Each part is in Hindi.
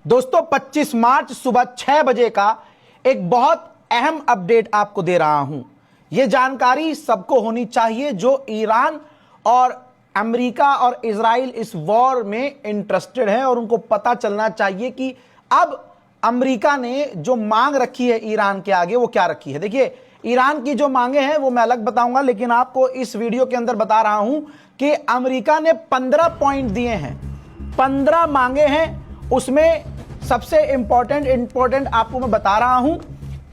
दोस्तों 25 मार्च सुबह 6 बजे का एक बहुत अहम अपडेट आपको दे रहा हूं। यह जानकारी सबको होनी चाहिए जो ईरान और अमेरिका और इजराइल इस वॉर में इंटरेस्टेड है, और उनको पता चलना चाहिए कि अब अमेरिका ने जो मांग रखी है ईरान के आगे वो क्या रखी है। देखिए, ईरान की जो मांगे हैं वो मैं अलग बताऊंगा, लेकिन आपको इस वीडियो के अंदर बता रहा हूं कि अमेरिका ने 15 पॉइंट दिए हैं, 15 मांगे हैं। उसमें सबसे इंपॉर्टेंट आपको मैं बता रहा हूं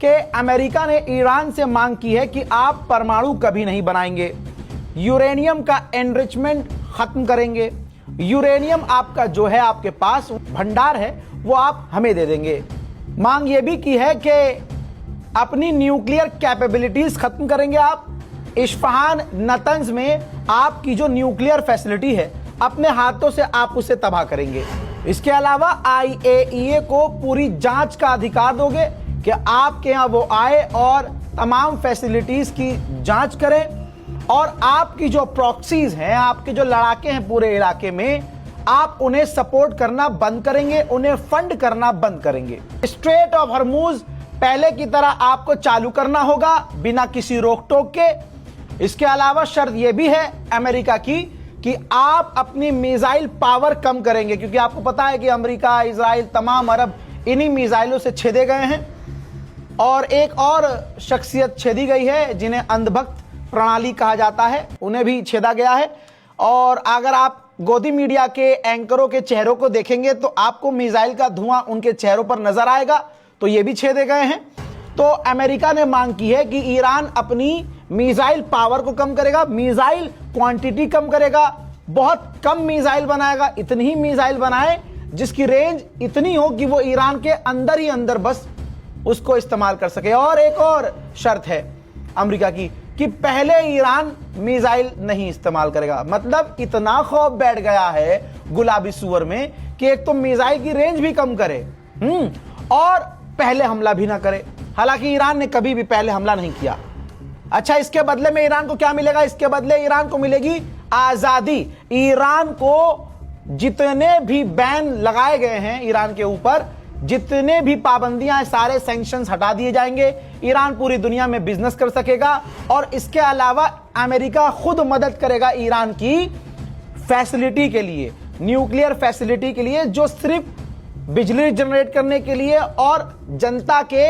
कि अमेरिका ने ईरान से मांग की है कि आप परमाणु कभी नहीं बनाएंगे, यूरेनियम का एनरिचमेंट खत्म करेंगे, यूरेनियम आपका जो है आपके पास भंडार है वो आप हमें दे देंगे। मांग ये भी की है कि अपनी न्यूक्लियर कैपेबिलिटीज खत्म करेंगे आप। इस्फहान, नतंज में आपकी जो न्यूक्लियर फैसिलिटी है अपने हाथों से आप उसे तबाह करेंगे। इसके अलावा IAEA को पूरी जांच का अधिकार दोगे कि आपके यहां वो आए और तमाम फैसिलिटीज की जांच करें, और आपकी जो प्रॉक्सीज हैं, आपके जो लड़ाके हैं पूरे इलाके में, आप उन्हें सपोर्ट करना बंद करेंगे, उन्हें फंड करना बंद करेंगे। स्ट्रेट ऑफ हॉर्मुज पहले की तरह आपको चालू करना होगा बिना किसी रोक टोक के। इसके अलावा शर्त यह भी है अमेरिका की कि आप अपनी मिसाइल पावर कम करेंगे, क्योंकि आपको पता है कि अमेरिका, इजराइल, तमाम अरब इन्हीं मिसाइलों से छेदे गए हैं। और एक और शख्सियत छेदी गई है जिन्हें अंधभक्त प्रणाली कहा जाता है, उन्हें भी छेदा गया है। और अगर आप गोदी मीडिया के एंकरों के चेहरों को देखेंगे तो आपको मिसाइल का धुआं उनके चेहरों पर नजर आएगा, तो ये भी छेदे गए हैं। तो अमेरिका ने मांग की है कि ईरान अपनी मिसाइल पावर को कम करेगा, मिसाइल क्वांटिटी कम करेगा, बहुत कम मिसाइल बनाएगा, इतनी ही मिसाइल बनाए जिसकी रेंज इतनी हो कि वो ईरान के अंदर ही अंदर बस उसको इस्तेमाल कर सके। और एक और शर्त है अमेरिका की कि पहले ईरान मिसाइल नहीं इस्तेमाल करेगा। मतलब इतना खौफ बैठ गया है गुलाबी सुअर में कि एक तो मिसाइल की रेंज भी कम करे और पहले हमला भी ना करे। हालांकि ईरान ने कभी भी पहले हमला नहीं किया। अच्छा, इसके बदले में ईरान को क्या मिलेगा? इसके बदले ईरान को मिलेगी आजादी। ईरान को जितने भी बैन लगाए गए हैं ईरान के ऊपर, जितने भी पाबंदियां, सारे सैंक्शंस हटा दिए जाएंगे। ईरान पूरी दुनिया में बिजनेस कर सकेगा। और इसके अलावा अमेरिका खुद मदद करेगा ईरान की फैसिलिटी के लिए, न्यूक्लियर फैसिलिटी के लिए, जो सिर्फ बिजली जनरेट करने के लिए और जनता के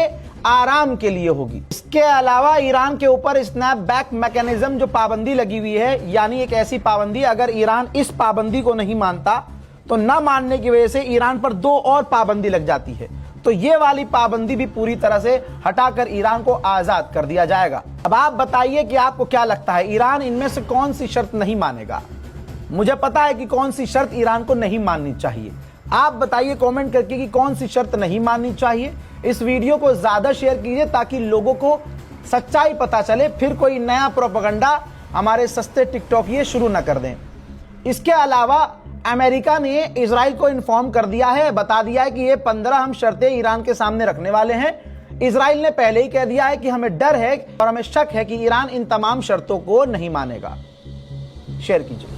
आराम के लिए होगी। इसके अलावा ईरान के ऊपर स्नैपबैक मैकेनिज्म जो पाबंदी लगी हुई है, यानी एक ऐसी पाबंदी, अगर ईरान इस पाबंदी को नहीं मानता तो ना मानने की वजह से ईरान पर 2 और पाबंदी लग जाती है। तो ये वाली पाबंदी भी पूरी तरह से हटाकर ईरान को आजाद कर दिया जाएगा। अब आप बताइए कि आपको क्या लगता है, ईरान इनमें से कौन सी शर्त नहीं मानेगा? मुझे पता है कि कौन सी शर्त ईरान को नहीं माननी चाहिए। आप बताइए कमेंट करके कि कौन सी शर्त नहीं माननी चाहिए। इस वीडियो को ज्यादा शेयर कीजिए ताकि लोगों को सच्चाई पता चले, फिर कोई नया प्रोपेगेंडा हमारे सस्ते टिकटॉक ये शुरू न कर दें। इसके अलावा अमेरिका ने इजराइल को इन्फॉर्म कर दिया है, बता दिया है कि ये 15 हम शर्तें ईरान के सामने रखने वाले हैं। इजराइल ने पहले ही कह दिया है कि हमें डर है और हमें शक है कि ईरान इन तमाम शर्तों को नहीं मानेगा। शेयर कीजिए।